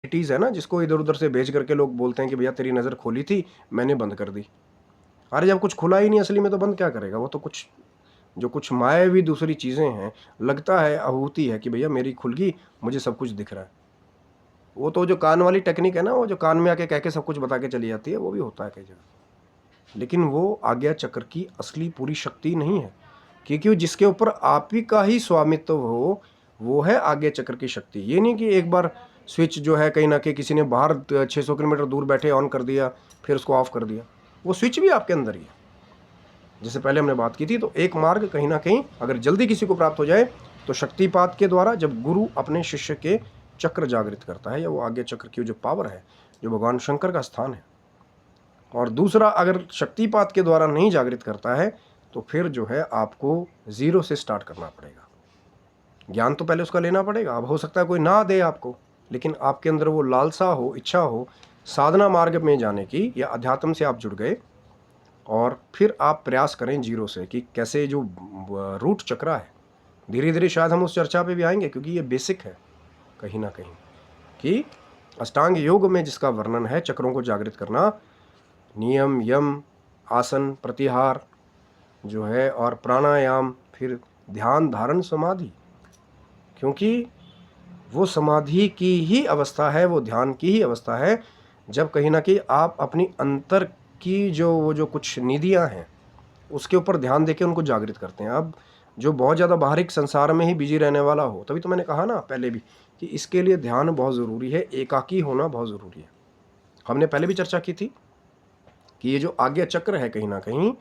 Tees है ना, जिसको इधर-उधर से भेज करके लोग बोलते हैं कि भैया तेरी नज़र खुली थी, मैंने बंद कर दी। अरे जब कुछ खुला ही नहीं असली में तो बंद क्या करेगा? वो तो कुछ जो कुछ मायावी दूसरी चीज़ें हैं, लगता है आहुति है कि भैया मेरी खुल गई, मुझे सब कुछ दिख रहा है। वो तो जो कान वाली टेक्निक है ना, वो जो कान में आके कह के सब कुछ बता के चली जाती है, वो भी होता है कई जगह। लेकिन वो आज्ञा चक्र की असली पूरी शक्ति नहीं है, क्योंकि जिसके ऊपर आप ही का ही स्वामित्व हो, वो है आज्ञा चक्र की शक्ति। ये नहीं कि एक बार स्विच जो है कहीं न कहीं किसी ने बाहर 600 किलोमीटर दूर बैठे ऑन कर दिया, फिर उसको ऑफ कर दिया। वो स्विच भी आपके अंदर ही है। जैसे पहले हमने बात की थी, तो एक मार्ग कहीं न कहीं अगर जल्दी किसी को प्राप्त हो जाए, तो शक्तिपात के द्वारा जब गुरु अपने शिष्य के चक्र जागृत करता है, या वो आज्ञा चक्र की जो पावर है, जो भगवान शंकर का स्थान है। और दूसरा, अगर शक्तिपात के द्वारा नहीं जागृत करता है, तो फिर जो है आपको ज़ीरो से स्टार्ट करना पड़ेगा। ज्ञान तो पहले उसका लेना पड़ेगा। अब हो सकता है कोई ना दे आपको, लेकिन आपके अंदर वो लालसा हो, इच्छा हो, साधना मार्ग में जाने की, या अध्यात्म से आप जुड़ गए, और फिर आप प्रयास करें जीरो से कि कैसे जो रूट चक्रा है, धीरे धीरे शायद हम उस चर्चा पे भी आएंगे, क्योंकि ये बेसिक है कहीं ना कहीं, कि अष्टांग योग में जिसका वर्णन है चक्रों को जागृत करना, नियम, यम, आसन, प्रतिहार जो है, और प्राणायाम, फिर ध्यान, धारण, समाधि। क्योंकि वो समाधि की ही अवस्था है, वो ध्यान की ही अवस्था है, जब कहीं ना कहीं आप अपनी अंतर की जो कुछ निधियां हैं, उसके ऊपर ध्यान देके उनको जागृत करते हैं। अब जो बहुत ज़्यादा बाहरिक संसार में ही बिजी रहने वाला हो, तभी तो मैंने कहा ना पहले भी कि इसके लिए ध्यान बहुत ज़रूरी है, एकाकी होना बहुत ज़रूरी है। हमने पहले भी चर्चा की थी कि ये जो आज्ञा चक्र है कहीं ना कहीं,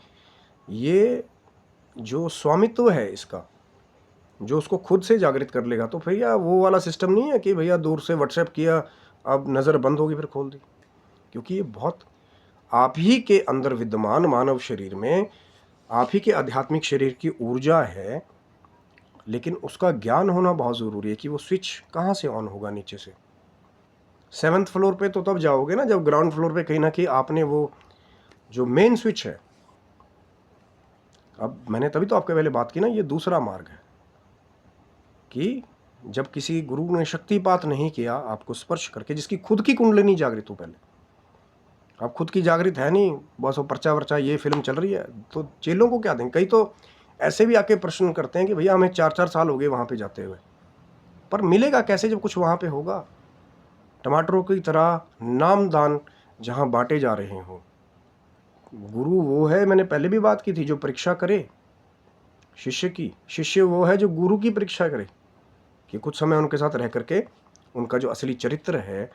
ये जो स्वामित्व है इसका, जो उसको खुद से जागृत कर लेगा, तो भैया वो वाला सिस्टम नहीं है कि भैया दूर से व्हाट्सएप किया, अब नज़र बंद होगी फिर खोल दी। क्योंकि ये बहुत आप ही के अंदर विद्यमान मानव शरीर में आप ही के आध्यात्मिक शरीर की ऊर्जा है, लेकिन उसका ज्ञान होना बहुत ज़रूरी है कि वो स्विच कहाँ से ऑन होगा नीचे से। 7th फ्लोर पे तो तब जाओगे ना जब ग्राउंड फ्लोर पे कहीं ना कहीं आपने वो जो मेन स्विच है, अब मैंने तभी तो आपके पहले बात की ना, ये दूसरा मार्ग है कि जब किसी गुरु ने शक्तिपात नहीं किया आपको स्पर्श करके, जिसकी खुद की कुंडलिनी जागृत हो, पहले आप खुद की जागृत है नहीं, बस वो पर्चा वर्चा ये फिल्म चल रही है, तो चेलों को क्या देंगे। कई तो ऐसे भी आके प्रश्न करते हैं कि भैया हमें 4-4 साल हो गए वहाँ पे जाते हुए, पर मिलेगा कैसे जब कुछ वहाँ पे होगा। टमाटरों की तरह नामदान जहाँ बांटे जा रहे हों, गुरु वो है, मैंने पहले भी बात की थी, जो परीक्षा करे शिष्य की। शिष्य वो है जो गुरु की परीक्षा करे, कि कुछ समय उनके साथ रह करके उनका जो असली चरित्र है